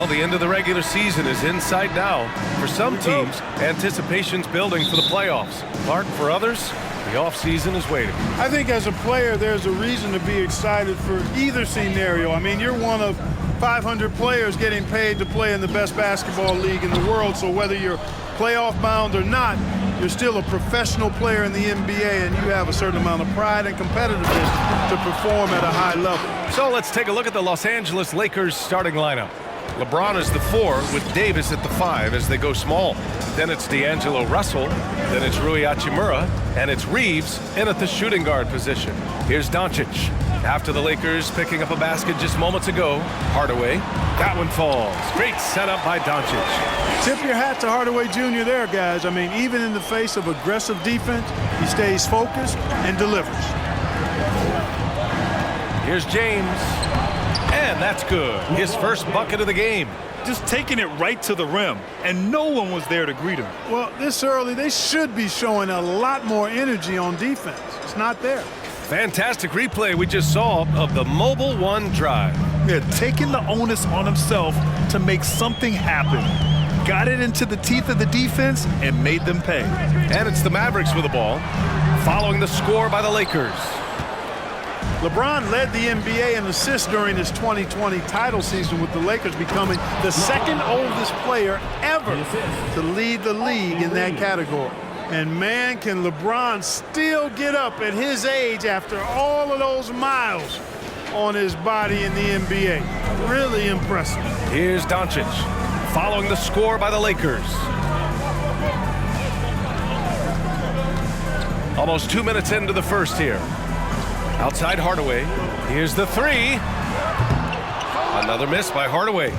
Well, the end of the regular season is in sight now. For some teams, anticipation's building for the playoffs. Clark, for others, the offseason is waiting. I think as a player, there's a reason to be excited for either scenario. I mean, you're one of 500 players getting paid to play in the best basketball league in the world, so whether you're playoff bound or not, you're still a professional player in the NBA, and you have a certain amount of pride and competitiveness to perform at a high level. So let's take a look at the Los Angeles Lakers starting lineup. LeBron is the 4 with Davis at the 5 as they go small. Then it's D'Angelo Russell, then it's Rui Hachimura, and it's Reeves in at the shooting guard position. Here's Doncic. After the Lakers picking up a basket just moments ago, Hardaway. That one falls. Great setup by Doncic. Tip your hat to Hardaway Jr. there, guys. I mean, even in the face of aggressive defense, he stays focused and delivers. Here's James. And that's good. His first bucket of the game. Just taking it right to the rim, and no one was there to greet him. Well, this early, they should be showing a lot more energy on defense. It's not there. Fantastic replay we just saw of the Mobile One drive. Yeah, taking the onus on himself to make something happen. Got it into the teeth of the defense and made them pay. And it's the Mavericks with the ball, following the score by the Lakers. LeBron led the NBA in assists during his 2020 title season, with the Lakers becoming the second oldest player ever to lead the league in that category. And man, can LeBron still get up at his age after all of those miles on his body in the NBA. Really impressive. Here's Doncic, following the score by the Lakers. Almost 2 minutes into the first here. Outside Hardaway. Here's the 3. Another miss by Hardaway.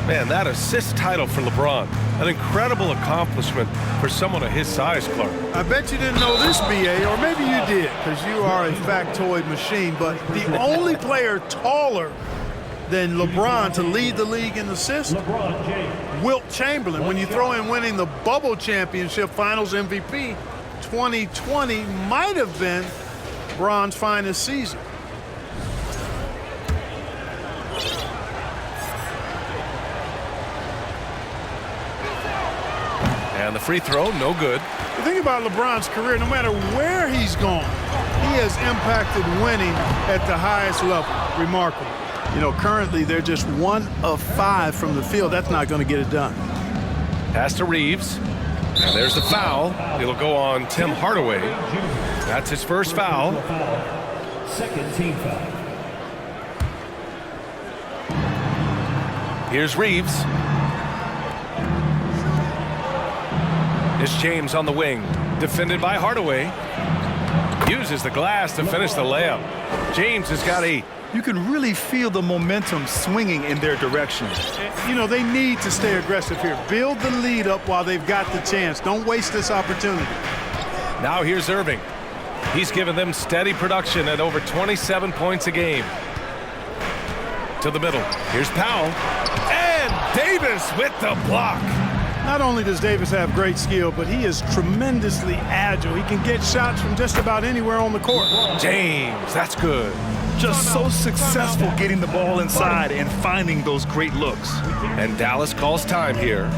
Man, that assist title for LeBron. An incredible accomplishment for someone of his size, Clark. I bet you didn't know this, B.A., or maybe you did, because you are a factoid machine, but the only player taller than LeBron to lead the league in assists, Wilt Chamberlain. When you throw in winning the Bubble Championship Finals MVP, 2020 might have been LeBron's finest season. And the free throw, no good. The thing about LeBron's career, no matter where he's gone, he has impacted winning at the highest level. Remarkable. You know, currently they're just 1 of 5 from the field. That's not going to get it done. Pass to Reeves. And there's the foul. It'll go on Tim Hardaway. That's his first foul. Second team foul. Here's Reeves. It's James on the wing. Defended by Hardaway. Uses the glass to finish the layup. James has got 8. You can really feel the momentum swinging in their direction. You know, they need to stay aggressive here. Build the lead up while they've got the chance. Don't waste this opportunity. Now here's Irving. He's given them steady production at over 27 points a game. To the middle. Here's Powell. And Davis with the block. Not only does Davis have great skill, but he is tremendously agile. He can get shots from just about anywhere on the court. James, that's good. Just so successful getting the ball inside and finding those great looks. And Dallas calls time here.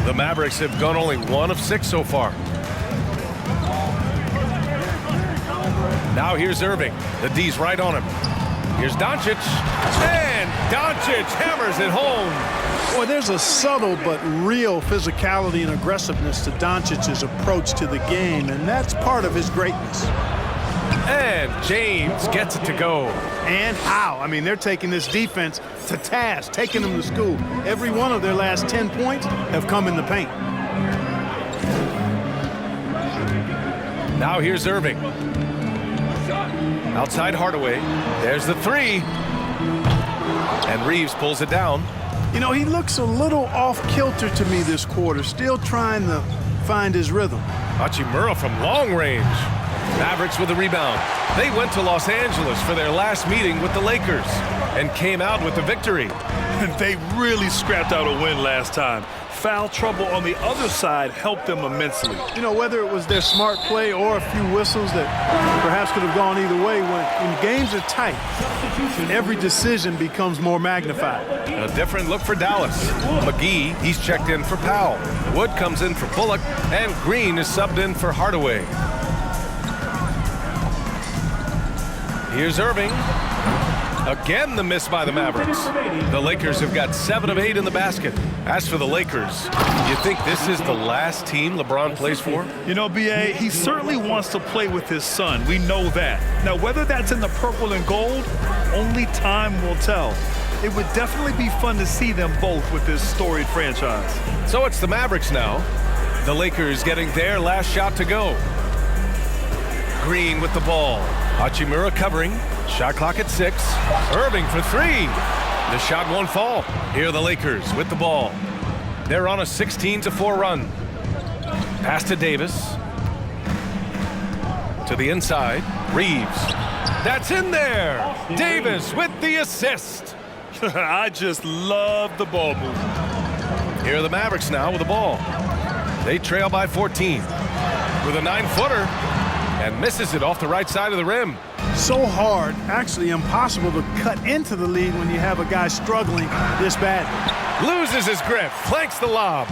The Mavericks have gone only 1 of 6 so far. Now here's Irving. The D's right on him. Here's Doncic. And Doncic hammers it home. Boy, there's a subtle but real physicality and aggressiveness to Doncic's approach to the game, and that's part of his greatness. And James gets it to go. And how? I mean, they're taking this defense to task, taking them to school. Every one of their last 10 points have come in the paint. Now here's Irving. Outside Hardaway. There's the 3. And Reeves pulls it down. You know, he looks a little off-kilter to me this quarter, still trying to find his rhythm. Hachimura from long range. Mavericks with the rebound. They went to Los Angeles for their last meeting with the Lakers. and came out with the victory. They really scrapped out a win last time. Foul trouble on the other side helped them immensely. You know, whether it was their smart play or a few whistles that perhaps could have gone either way, when games are tight, every decision becomes more magnified. A different look for Dallas. McGee, he's checked in for Powell. Wood comes in for Bullock, and Green is subbed in for Hardaway. Here's Irving. Again, the miss by the Mavericks. The Lakers have got 7 of 8 in the basket. As for the Lakers, you think this is the last team LeBron plays for? You know, B.A., he certainly wants to play with his son. We know that. Now, whether that's in the purple and gold, only time will tell. It would definitely be fun to see them both with this storied franchise. So it's the Mavericks now. The Lakers getting their last shot to go. Green with the ball. Hachimura covering. Shot clock at 6. Irving for 3. The shot won't fall. Here are the Lakers with the ball. They're on a 16-4 run. Pass to Davis. To the inside. Reeves. That's in there. Davis with the assist. I just love the ball movement. Here are the Mavericks now with the ball. They trail by 14. With a 9-footer. And misses it off the right side of the rim. So hard, actually impossible to cut into the lead when you have a guy struggling this badly. Loses his grip, flanks the lob.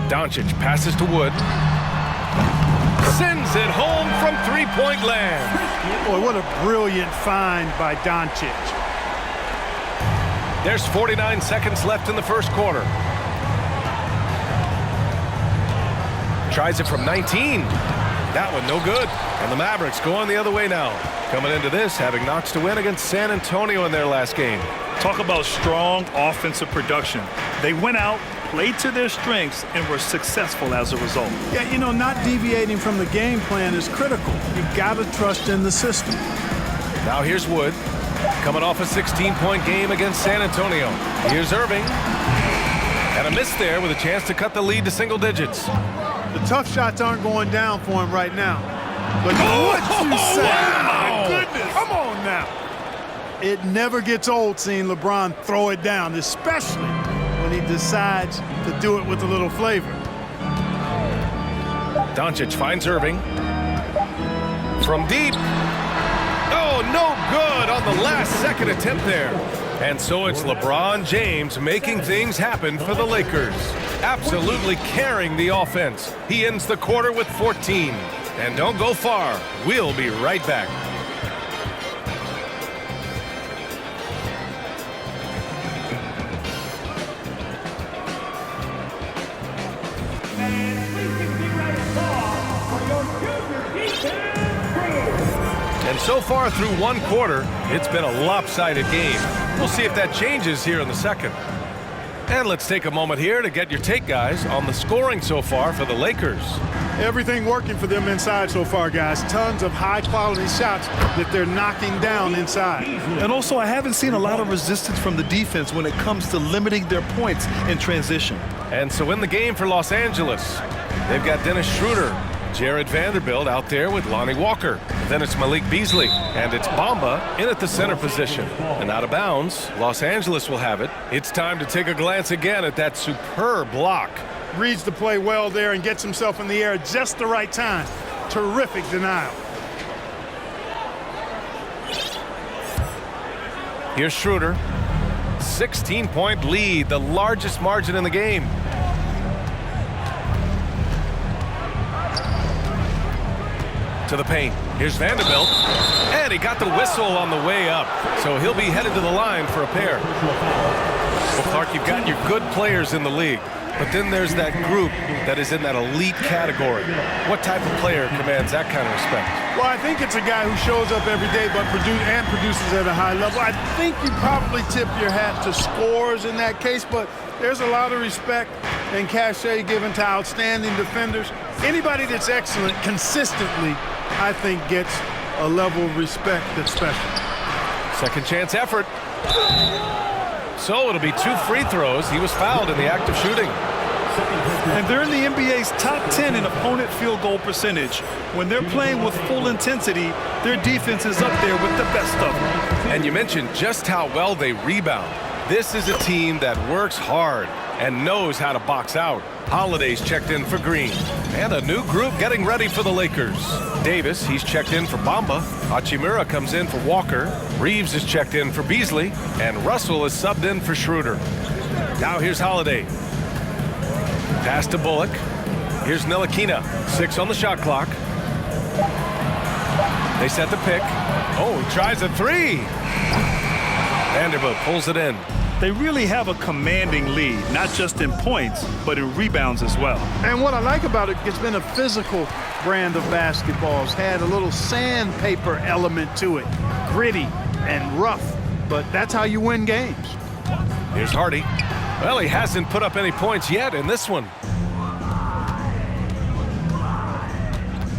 Doncic passes to Wood. Sends it home from three-point land. Boy, what a brilliant find by Doncic. There's 49 seconds left in the first quarter. Tries it from 19. That one no good. And the Mavericks going the other way now. Coming into this, having notched a win against San Antonio in their last game. Talk about strong offensive production. They went out, played to their strengths, and were successful as a result. Yeah, you know, not deviating from the game plan is critical. You got to trust in the system. Now here's Wood. Coming off a 16-point game against San Antonio. Here's Irving. And a miss there with a chance to cut the lead to single digits. The tough shots aren't going down for him right now. But what you say? My goodness. Come on now. It never gets old seeing LeBron throw it down, especially when he decides to do it with a little flavor. Doncic finds Irving. From deep. Oh, no good on the last second attempt there. And so it's LeBron James making things happen for the Lakers. Absolutely carrying the offense. He ends the quarter with 14. And don't go far. We'll be right back. And so far through one quarter, it's been a lopsided game. We'll see if that changes here in the second. And let's take a moment here to get your take, guys, on the scoring so far for the Lakers. Everything working for them inside so far, guys. Tons of high-quality shots that they're knocking down inside. And also, I haven't seen a lot of resistance from the defense when it comes to limiting their points in transition. And so in the game for Los Angeles, they've got Dennis Schroeder, Jared Vanderbilt out there with Lonnie Walker. Then it's Malik Beasley, and it's Bamba in at the center position. And out of bounds, Los Angeles will have it. It's time to take a glance again at that superb block. Reads the play well there and gets himself in the air at just the right time. Terrific denial. Here's Schroeder. 16-point lead, the largest margin in the game. To the paint. Here's Vanderbilt. And he got the whistle on the way up. So he'll be headed to the line for a pair. Well, Clark, you've got your good players in the league. But then there's that group that is in that elite category. What type of player commands that kind of respect? Well, I think it's a guy who shows up every day but produces at a high level. I think you probably tip your hat to scores in that case, but there's a lot of respect and cachet given to outstanding defenders. Anybody that's excellent consistently, I think, gets a level of respect that's special. Second chance effort. So it'll be 2 free throws. He was fouled in the act of shooting. And they're in the NBA's top 10 in opponent field goal percentage. When they're playing with full intensity, their defense is up there with the best of them. And you mentioned just how well they rebound. This is a team that works hard and knows how to box out. Holiday's checked in for Green. And a new group getting ready for the Lakers. Davis, he's checked in for Bamba. Hachimura comes in for Walker. Reeves is checked in for Beasley. And Russell is subbed in for Schroeder. Now here's Holiday. Pass to Bullock. Here's Ntilikina. 6 on the shot clock. They set the pick. Oh, he tries a 3. Vanderbilt pulls it in. They really have a commanding lead, not just in points, but in rebounds as well. And what I like about it, it's been a physical brand of basketball. It's had a little sandpaper element to it. Gritty and rough, but that's how you win games. Here's Hardy. Well, he hasn't put up any points yet in this one.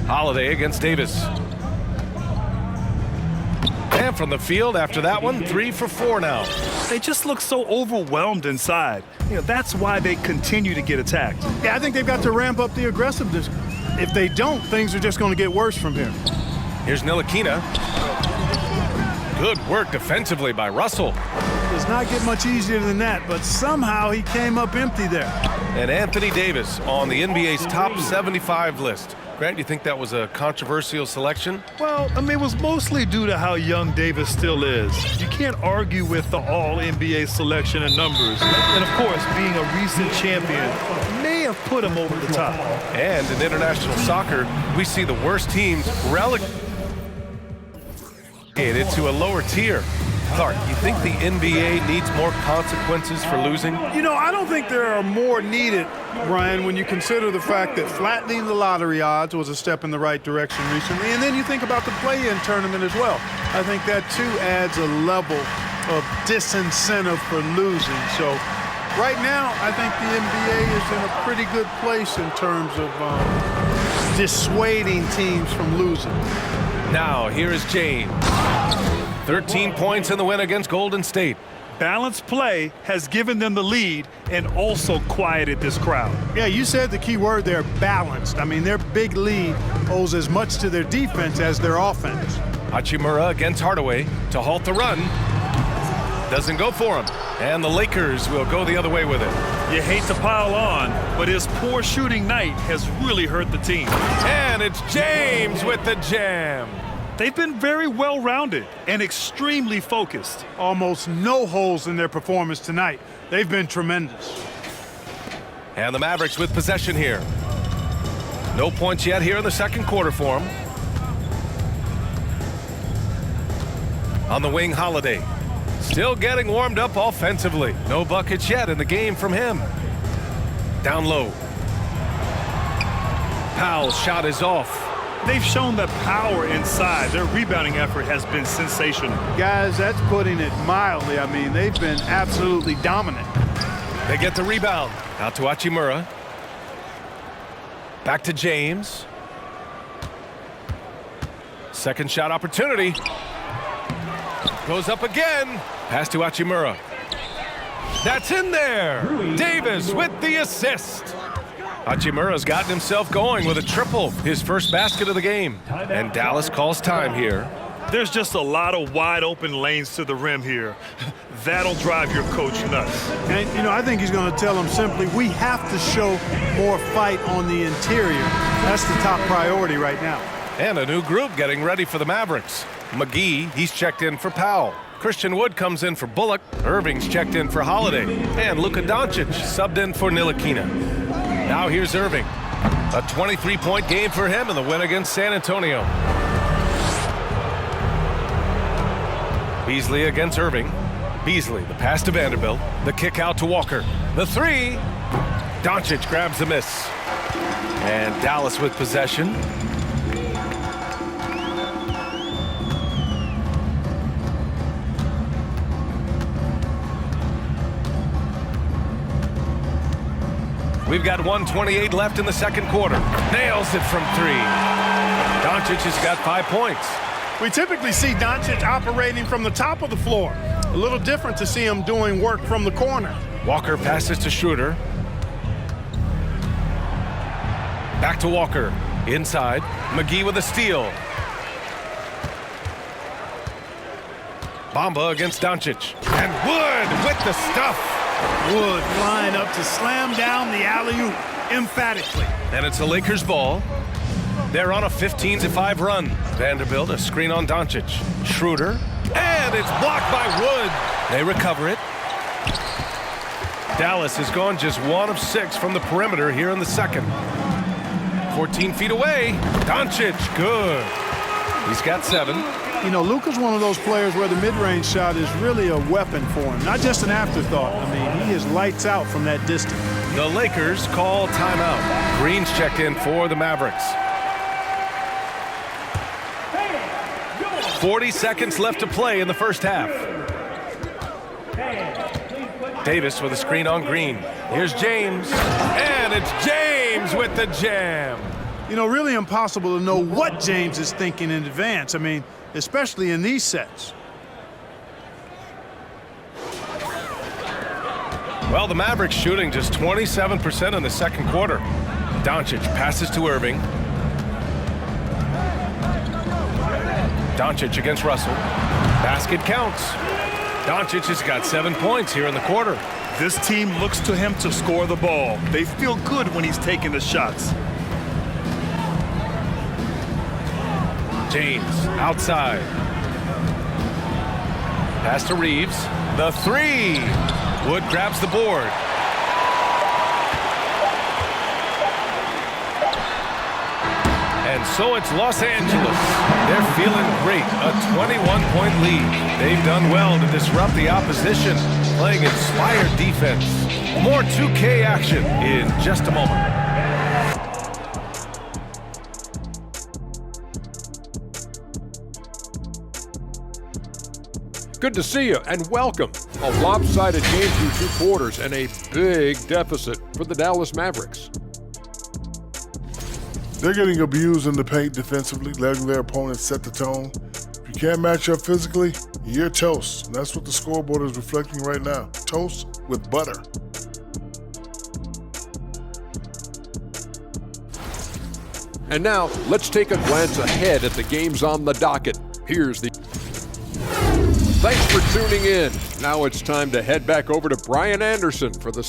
Holiday against Davis. And from the field after that one, 3 for 4 now. They just look so overwhelmed inside. That's why they continue to get attacked. Yeah, I think they've got to ramp up the aggressiveness. If they don't, things are just going to get worse from here. Here's Ntilikina. Good work defensively by Russell. Does not get much easier than that, but somehow he came up empty there. And Anthony Davis on the NBA's top 75 list. Grant, you think that was a controversial selection? Well, I mean, it was mostly due to how young Davis still is. You can't argue with the all-NBA selection and numbers. And, of course, being a recent champion may have put him over the top. And in international soccer, we see the worst teams relegated to a lower tier. Clark, you think the NBA needs more consequences for losing? I don't think there are more needed, Brian, when you consider the fact that flattening the lottery odds was a step in the right direction recently. And then you think about the play-in tournament as well. I think that, too, adds a level of disincentive for losing. So right now, I think the NBA is in a pretty good place in terms of dissuading teams from losing. Now, here is James. 13 points in the win against Golden State. Balanced play has given them the lead and also quieted this crowd. Yeah, you said the key word there, balanced. I mean, their big lead owes as much to their defense as their offense. Hachimura against Hardaway to halt the run. Doesn't go for him. And the Lakers will go the other way with it. You hate to pile on, but his poor shooting night has really hurt the team. And it's James with the jam. They've been very well-rounded and extremely focused. Almost no holes in their performance tonight. They've been tremendous. And the Mavericks with possession here. No points yet here in the second quarter for them. On the wing, Holiday. Still getting warmed up offensively. No buckets yet in the game from him. Down low. Powell's shot is off. They've shown the power inside. Their rebounding effort has been sensational. Guys, that's putting it mildly. I mean, they've been absolutely dominant. They get the rebound. Out to Hachimura. Back to James. Second shot opportunity. Goes up again. Pass to Hachimura. That's in there. Davis with the assist. Hachimura's gotten himself going with a triple, his first basket of the game. And Dallas calls time here. There's just a lot of wide open lanes to the rim here. That'll drive your coach nuts. And, I think he's going to tell them simply, we have to show more fight on the interior. That's the top priority right now. And a new group getting ready for the Mavericks. McGee, he's checked in for Powell. Christian Wood comes in for Bullock. Irving's checked in for Holiday. And Luka Doncic subbed in for Ntilikina. Now here's Irving. A 23-point game for him in the win against San Antonio. Beasley against Irving. Beasley, the pass to Vanderbilt. The kick out to Walker. The 3. Doncic grabs the miss. And Dallas with possession. We've got 1:28 left in the second quarter. Nails it from 3. Doncic has got 5 points. We typically see Doncic operating from the top of the floor. A little different to see him doing work from the corner. Walker passes to Schroeder. Back to Walker. Inside. McGee with a steal. Bamba against Doncic. And Wood with the stuff. Wood flying up to slam down the alley-oop emphatically. And it's the Lakers' ball. They're on a 15-5 run. Vanderbilt, a screen on Doncic. Schroeder. And it's blocked by Wood. They recover it. Dallas has gone just 1 of 6 from the perimeter here in the second. 14 feet away. Doncic, good. He's got 7. You know, Luka's one of those players where the mid-range shot is really a weapon for him, not just an afterthought. I mean, he is lights out from that distance. The Lakers call timeout. Green's checked in for the Mavericks. 40 seconds left to play in the first half. Davis with a screen on Green. Here's James. And it's James with the jam. You know, really impossible to know what James is thinking in advance. I mean, especially in these sets. Well, the Mavericks shooting just 27% in the second quarter. Doncic passes to Irving. Doncic against Russell. Basket counts. Doncic has got 7 points here in the quarter. This team looks to him to score the ball. They feel good when he's taking the shots. James outside. Pass to Reeves. The 3. Wood grabs the board. And so it's Los Angeles. They're feeling great. A 21-point lead. They've done well to disrupt the opposition, playing inspired defense. More 2K action in just a moment. Good to see you and welcome. A lopsided game through 2 quarters and a big deficit for the Dallas Mavericks. They're getting abused in the paint defensively, letting their opponents set the tone. If you can't match up physically, you're toast. And that's what the scoreboard is reflecting right now. Toast with butter. And now, let's take a glance ahead at the games on the docket. Here's the... Thanks for tuning in. Now it's time to head back over to Brian Anderson for the...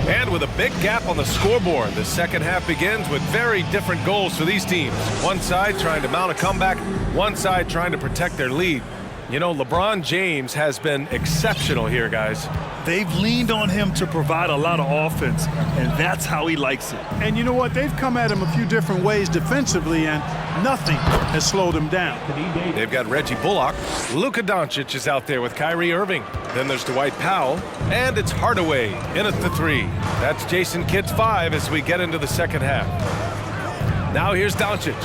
And with a big gap on the scoreboard, the second half begins with very different goals for these teams. One side trying to mount a comeback, one side trying to protect their lead. You know, LeBron James has been exceptional here, guys. They've leaned on him to provide a lot of offense, and that's how he likes it. And you know what? They've come at him a few different ways defensively, and nothing has slowed him down. They've got Reggie Bullock. Luka Doncic is out there with Kyrie Irving. Then there's Dwight Powell, and it's Hardaway in at the 3. That's Jason Kidd's 5 as we get into the second half. Now here's Doncic.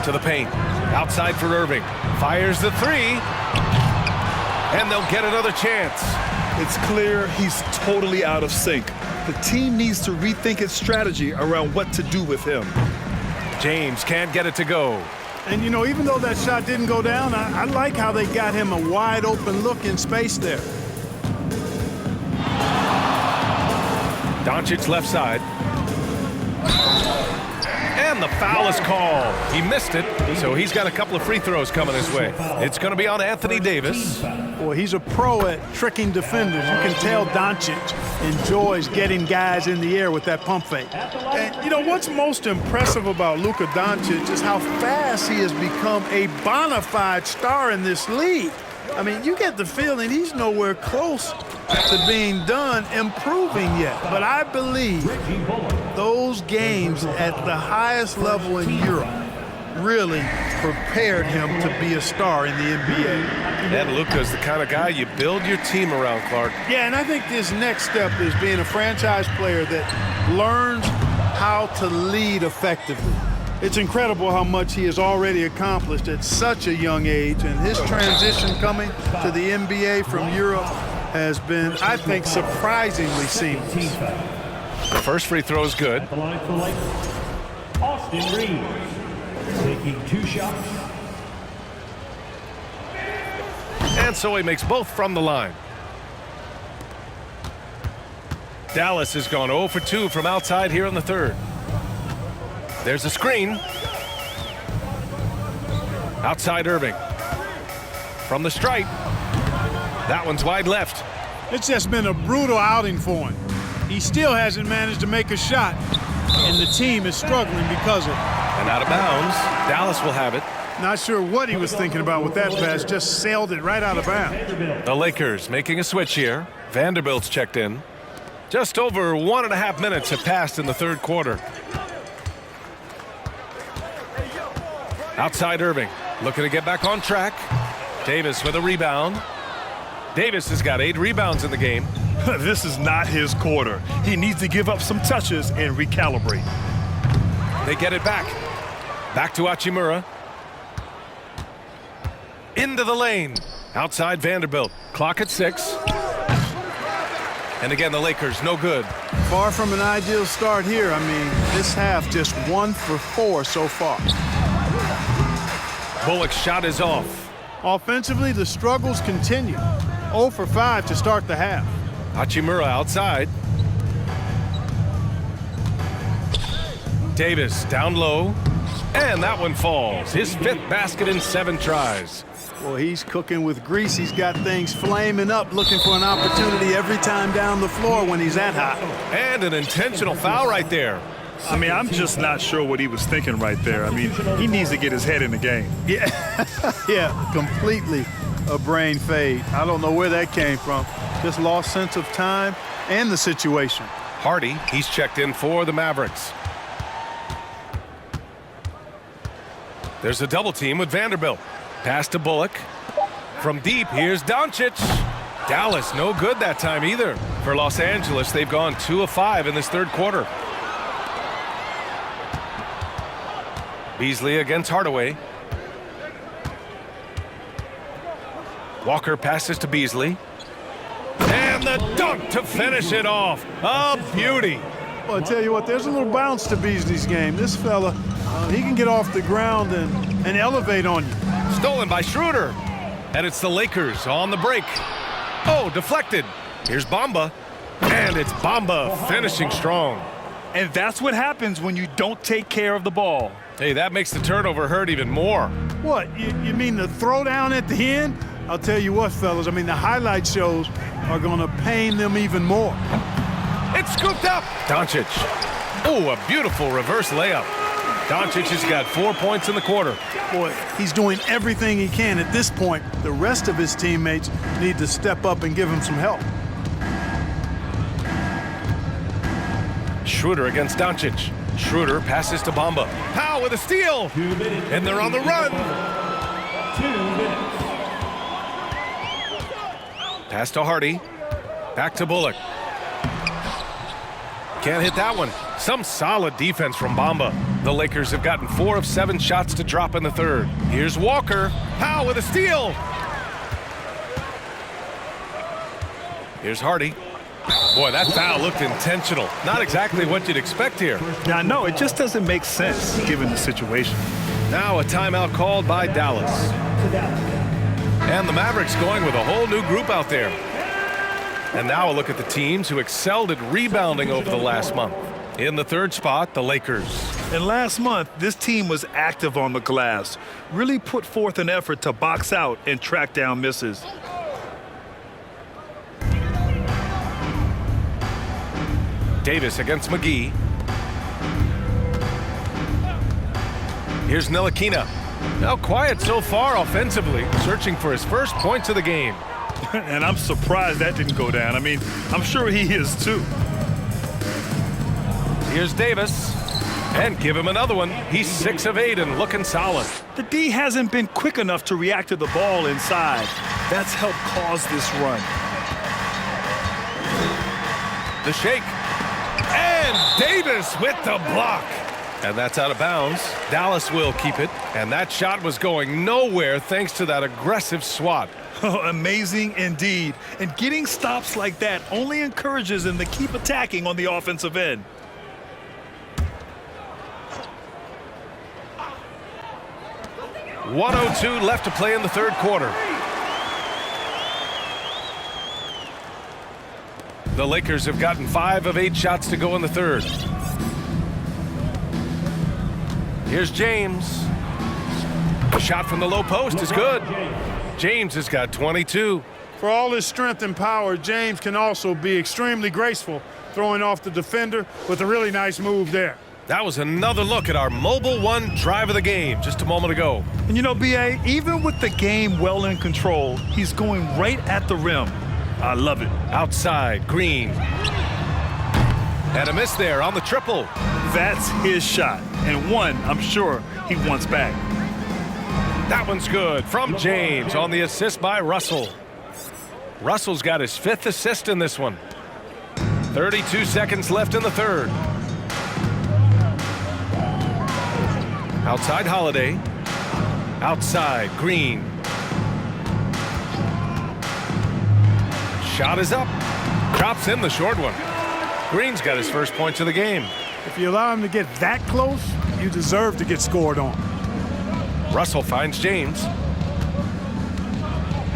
To the paint. Outside for Irving. Fires the 3. And they'll get another chance. It's clear he's totally out of sync. The team needs to rethink its strategy around what to do with him. James can't get it to go. And, you know, even though that shot didn't go down, I like how they got him a wide open look in space there. Doncic left side. And the foul is called. He missed it, so he's got a couple of free throws coming his way. It's going to be on Anthony Davis. Boy, he's a pro at tricking defenders. You can tell Doncic enjoys getting guys in the air with that pump fake. And, you know, what's most impressive about Luka Doncic is how fast he has become a bona fide star in this league. I mean, you get the feeling he's nowhere close to being done improving yet. But I believe those games at the highest level in Europe really prepared him to be a star in the NBA. And Luka's the kind of guy you build your team around, Clark. Yeah, and I think this next step is being a franchise player that learns how to lead effectively. It's incredible how much he has already accomplished at such a young age, and his transition coming to the NBA from Europe has been, I think, surprisingly seamless. The first free throw is good. At the line for Lakers, Austin Reeves taking 2 shots. And so he makes both from the line. Dallas has gone 0 for 2 from outside here in the third. There's a screen. Outside Irving. From the stripe. That one's wide left. It's just been a brutal outing for him. He still hasn't managed to make a shot, and the team is struggling because of it. And out of bounds, Dallas will have it. Not sure what he was thinking about with that pass, just sailed it right out of bounds. The Lakers making a switch here. Vanderbilt's checked in. Just over 1.5 minutes have passed in the third quarter. Outside Irving, looking to get back on track. Davis with a rebound. Davis has got 8 rebounds in the game. This is not his quarter. He needs to give up some touches and recalibrate. They get it back. Back to Hachimura. Into the lane. Outside Vanderbilt. Clock at 6. And again, the Lakers, no good. Far from an ideal start here. I mean, this half just 1 for 4 so far. Bullock's shot is off. Offensively, the struggles continue. 0 for 5 to start the half. Hachimura outside. Davis down low. And that one falls. His 5th basket in 7 tries. Well, he's cooking with grease. He's got things flaming up, looking for an opportunity every time down the floor when he's that hot. And an intentional foul right there. I mean, I'm just not sure what he was thinking right there. I mean, he needs to get his head in the game. Yeah, completely a brain fade. I don't know where that came from. Just lost sense of time and the situation. Hardy, he's checked in for the Mavericks. There's a double team with Vanderbilt. Pass to Bullock. From deep, here's Doncic. Dallas, no good that time either. For Los Angeles, they've gone 2 of 5 in this third quarter. Beasley against Hardaway. Walker passes to Beasley. And the dunk to finish it off. A beauty. Well, I tell you what, there's a little bounce to Beasley's game. This fella, he can get off the ground and elevate on you. Stolen by Schroeder. And it's the Lakers on the break. Oh, deflected. Here's Bamba. And it's Bamba finishing strong. And that's what happens when you don't take care of the ball. Hey, that makes the turnover hurt even more. What, you mean the throwdown at the end? I'll tell you what, fellas, I mean, the highlight shows are going to pain them even more. It's scooped up. Doncic. Oh, a beautiful reverse layup. Doncic has got 4 points in the quarter. Boy, he's doing everything he can. At this point, the rest of his teammates need to step up and give him some help. Schroeder against Doncic. Schroeder passes to Bamba. Powell with a steal. And they're on the run. 2 minutes. Pass to Hardy. Back to Bullock. Can't hit that one. Some solid defense from Bamba. The Lakers have gotten 4 of 7 shots to drop in the third. Here's Walker. Powell with a steal. Here's Hardy. Boy, that foul looked intentional. Not exactly what you'd expect here. Now, no, it just doesn't make sense given the situation. Now a timeout called by Dallas. And the Mavericks going with a whole new group out there. And now a look at the teams who excelled at rebounding over the last month. In the third spot, the Lakers. And last month, this team was active on the glass, really put forth an effort to box out and track down misses. Davis against McGee. Here's Ntilikina. Now quiet so far offensively, searching for his first points of the game. And I'm surprised that didn't go down. I mean, I'm sure he is too. Here's Davis. And give him another one. He's 6 of 8 and looking solid. The D hasn't been quick enough to react to the ball inside. That's helped cause this run. The shake. And Davis with the block. And that's out of bounds. Dallas will keep it. And that shot was going nowhere thanks to that aggressive swat. Oh, amazing indeed. And getting stops like that only encourages them to keep attacking on the offensive end. .102 left to play in the third quarter. The Lakers have gotten 5 of 8 shots to go in the third. Here's James. A shot from the low post is good. James has got 22. For all his strength and power, James can also be extremely graceful, throwing off the defender with a really nice move there. That was another look at our Mobile One drive of the game just a moment ago. And you know, B.A., even with the game well in control, he's going right at the rim. I love it. Outside, Green. And a miss there on the triple. That's his shot, and one I'm sure he wants back. That one's good from James on the assist by Russell. Russell's got his 5th assist in this one. 32 seconds left in the third. Outside Holiday. Outside Green. Shot is up. Drops in the short one. Green's got his first points of the game. If you allow him to get that close, you deserve to get scored on. Russell finds James.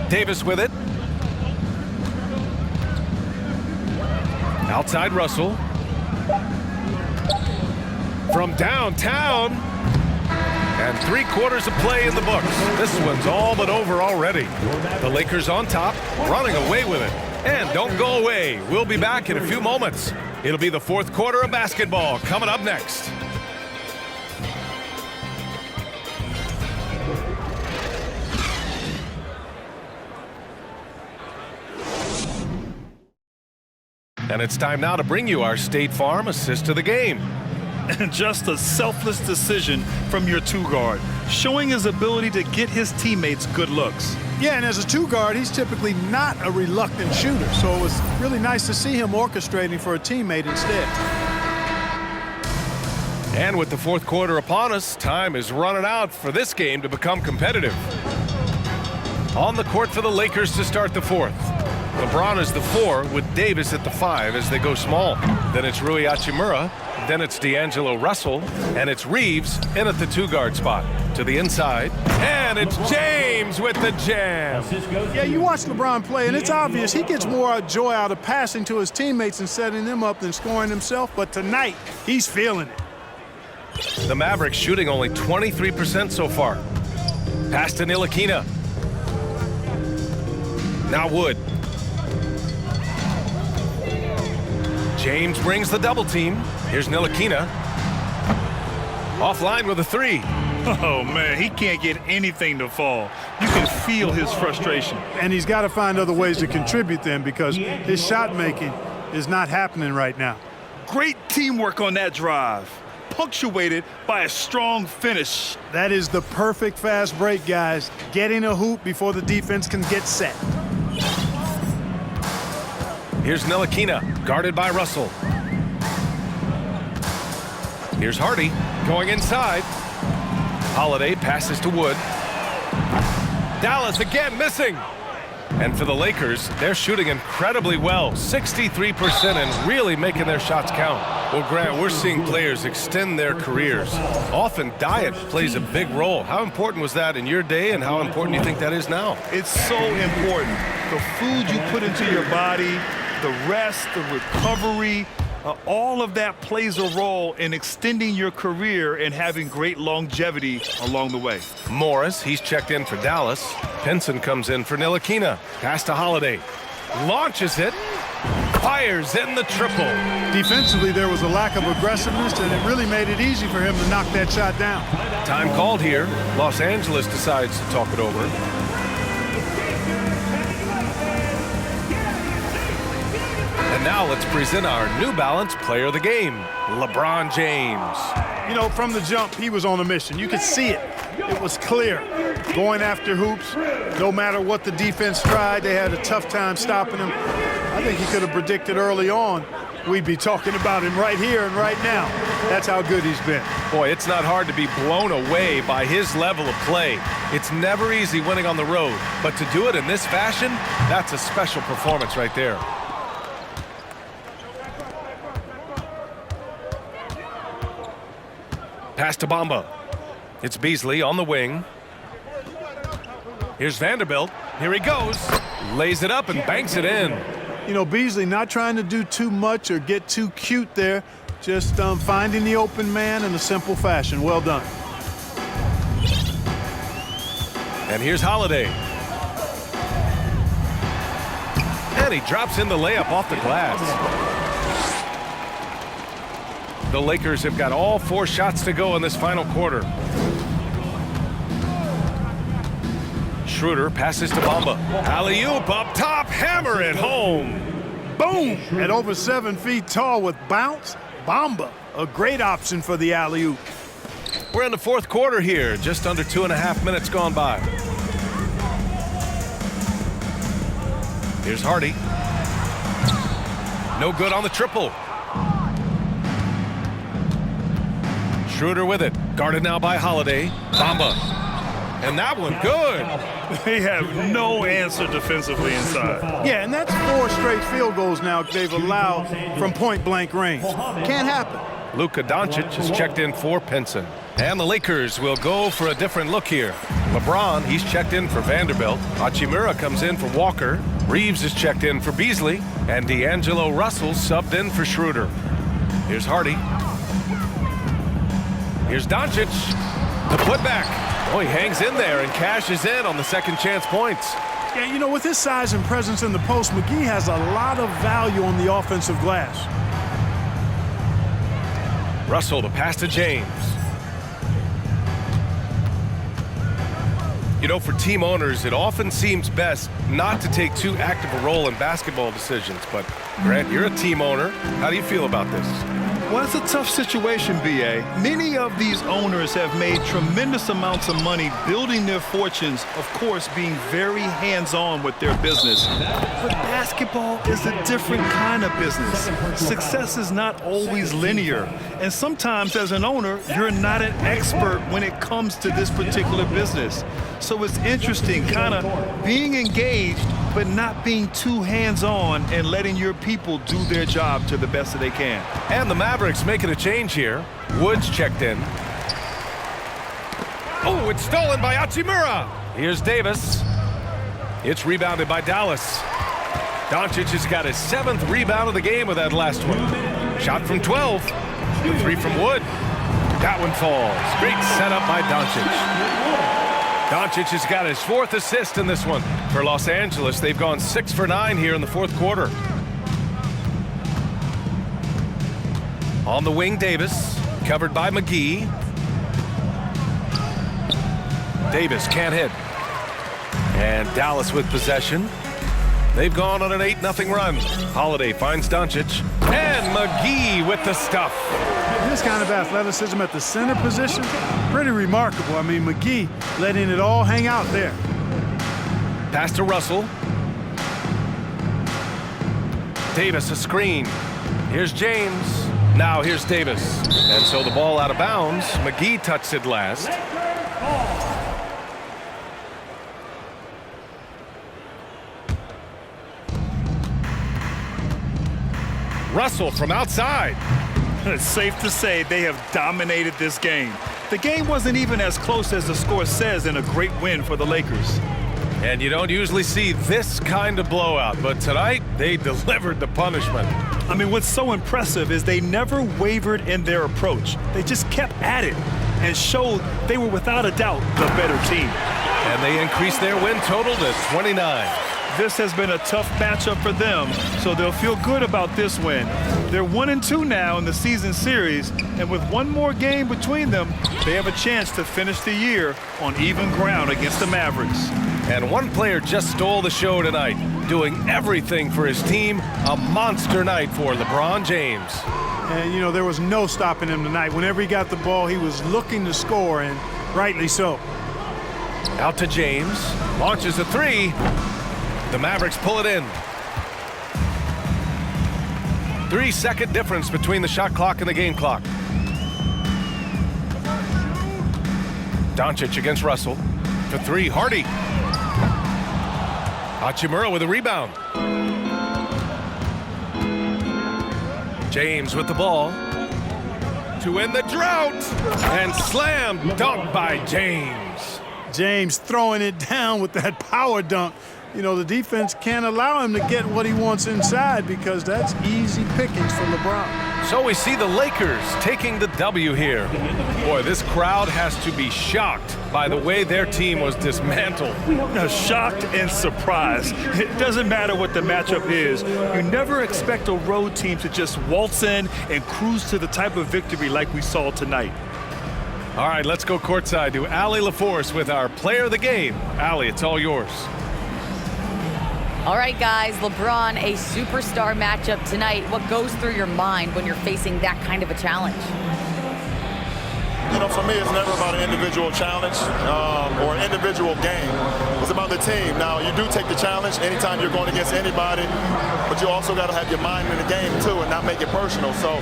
Davis with it. Outside Russell. From downtown. And 3/4 of play in the books. This one's all but over already. The Lakers on top, running away with it. And don't go away. We'll be back in a few moments. It'll be the 4th quarter of basketball coming up next. And it's time now to bring you our State Farm assist of the game. And just a selfless decision from your 2-guard, showing his ability to get his teammates good looks. Yeah, and as a 2-guard, he's typically not a reluctant shooter, so it was really nice to see him orchestrating for a teammate instead. And with the 4th quarter upon us, time is running out for this game to become competitive. On the court for the Lakers to start the 4th. LeBron is the 4 with Davis at the 5 as they go small. Then it's Rui Hachimura. Then it's D'Angelo Russell. And it's Reeves in at the 2-guard spot. To the inside. And it's James with the jam. Yeah, you watch LeBron play, and it's obvious he gets more joy out of passing to his teammates and setting them up than scoring himself. But tonight, he's feeling it. The Mavericks shooting only 23% so far. Pass to Ntilikina. Now Wood. James brings the double team. Here's Ntilikina. Offline with a 3. Oh, man, he can't get anything to fall. You can feel his frustration. And he's got to find other ways to contribute then because his shot making is not happening right now. Great teamwork on that drive, punctuated by a strong finish. That is the perfect fast break, guys. Getting a hoop before the defense can get set. Here's Ntilikina, guarded by Russell. Here's Hardy, going inside. Holiday passes to Wood. Dallas again missing. And for the Lakers, they're shooting incredibly well, 63% and really making their shots count. Well, Grant, we're seeing players extend their careers. Often diet plays a big role. How important was that in your day, and how important do you think that is now? It's so important. The food you put into your body, the rest, the recovery, all of that plays a role in extending your career and having great longevity along the way. Morris, he's checked in for Dallas. Pinson comes in for Ntilikina. Pass to Holiday. Launches it. Fires in the triple. Defensively, there was a lack of aggressiveness, and it really made it easy for him to knock that shot down. Time called here. Los Angeles decides to talk it over. And now let's present our New Balance player of the game, LeBron James. You know, from the jump, he was on a mission. You could see it. It was clear. Going after hoops, no matter what the defense tried, they had a tough time stopping him. I think he could have predicted early on we'd be talking about him right here and right now. That's how good he's been. Boy, it's not hard to be blown away by his level of play. It's never easy winning on the road, but to do it in this fashion, that's a special performance right there. Pass to Bamba. It's Beasley on the wing. Here's Vanderbilt. Here he goes. Lays it up and banks it in. You know, Beasley not trying to do too much or get too cute there. Just finding the open man in a simple fashion. Well done. And here's Holiday. And he drops in the layup off the glass. The Lakers have got all 4 shots to go in this final quarter. Schroeder passes to Bamba. Alley-oop up top, hammer it home. Boom! At over 7 feet tall with bounce, Bamba, a great option for the alley-oop. We're in the 4th quarter here, just under 2.5 minutes gone by. Here's Hardy. No good on the triple. Schroeder with it. Guarded now by Holiday. Bamba. And that one good. They have no answer defensively inside. Yeah, and that's 4 straight field goals now they've allowed from point-blank range. Can't happen. Luka Doncic has checked in for Pinson. And the Lakers will go for a different look here. LeBron, he's checked in for Vanderbilt. Hachimura comes in for Walker. Reeves is checked in for Beasley. And D'Angelo Russell subbed in for Schroeder. Here's Hardy. Here's Doncic. The putback. Oh, he hangs in there and cashes in on the second chance points. Yeah, you know, with his size and presence in the post, McGee has a lot of value on the offensive glass. Russell, the pass to James. You know, for team owners, it often seems best not to take too active a role in basketball decisions. But, Grant, you're a team owner. How do you feel about this? Well, it's a tough situation, B.A. Many of these owners have made tremendous amounts of money building their fortunes, of course, being very hands-on with their business. But basketball is a different kind of business. Success is not always linear. And sometimes, as an owner, you're not an expert when it comes to this particular business. So it's interesting, kind of being engaged, but not being too hands-on and letting your people do their job to the best that they can. And the Mavericks making a change here. Woods checked in. Oh, it's stolen by Hachimura. Here's Davis. It's rebounded by Dallas. Doncic has got his 7th rebound of the game with that last one. Shot from 12. The 3 from Wood. That one falls. Great setup by Doncic. Doncic has got his 4th assist in this one. For Los Angeles, they've gone 6 for 9 here in the 4th quarter. On the wing, Davis, covered by McGee. Davis can't hit. And Dallas with possession. They've gone on an 8-0 run. Holiday finds Doncic. And McGee with the stuff. This kind of athleticism at the center position, pretty remarkable. I mean, McGee letting it all hang out there. Pass to Russell. Davis a screen. Here's James. Now here's Davis. And so the ball out of bounds. McGee touched it last. Russell from outside. It's safe to say they have dominated this game. The game wasn't even as close as the score says in a great win for the Lakers. And you don't usually see this kind of blowout, but tonight they delivered the punishment. I mean, what's so impressive is they never wavered in their approach. They just kept at it and showed they were without a doubt the better team. And they increased their win total to 29. This has been a tough matchup for them, so they'll feel good about this win. They're 1-2 now in the season series, and with one more game between them, they have a chance to finish the year on even ground against the Mavericks. And one player just stole the show tonight, doing everything for his team. A monster night for LeBron James. And, you know, there was no stopping him tonight. Whenever he got the ball, he was looking to score, and rightly so. Out to James. Launches a 3. The Mavericks pull it in. 3-second difference between the shot clock and the game clock. Doncic against Russell. For 3, Hardy. Hachimura with a rebound. James with the ball. To end the drought. And slam dunk by James. James throwing it down with that power dunk. you know, the defense can't allow him to get what he wants inside because that's easy pickings for LeBron. So we see the Lakers taking the W here. Boy, this crowd has to be shocked by the way their team was dismantled. Shocked and surprised. It doesn't matter what the matchup is. You never expect a road team to just waltz in and cruise to the type of victory like we saw tonight. All right, let's go courtside to Allie LaForce with our player of the game. Allie, it's all yours. All right, guys, LeBron, a superstar matchup tonight. What goes through your mind when you're facing that kind of a challenge? You know, for me, it's never about an individual challenge or an individual game. It's about the team. Now, you do take the challenge anytime you're going against anybody, but you also got to have your mind in the game, too, and not make it personal. So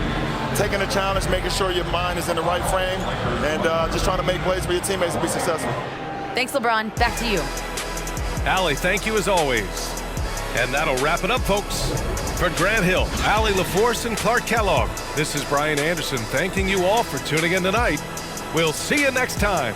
taking the challenge, making sure your mind is in the right frame, and just trying to make plays for your teammates to be successful. Thanks, LeBron. Back to you. Allie, thank you as always. And that'll wrap it up, folks. For Grant Hill, Allie LaForce, and Clark Kellogg, this is Brian Anderson thanking you all for tuning in tonight. We'll see you next time.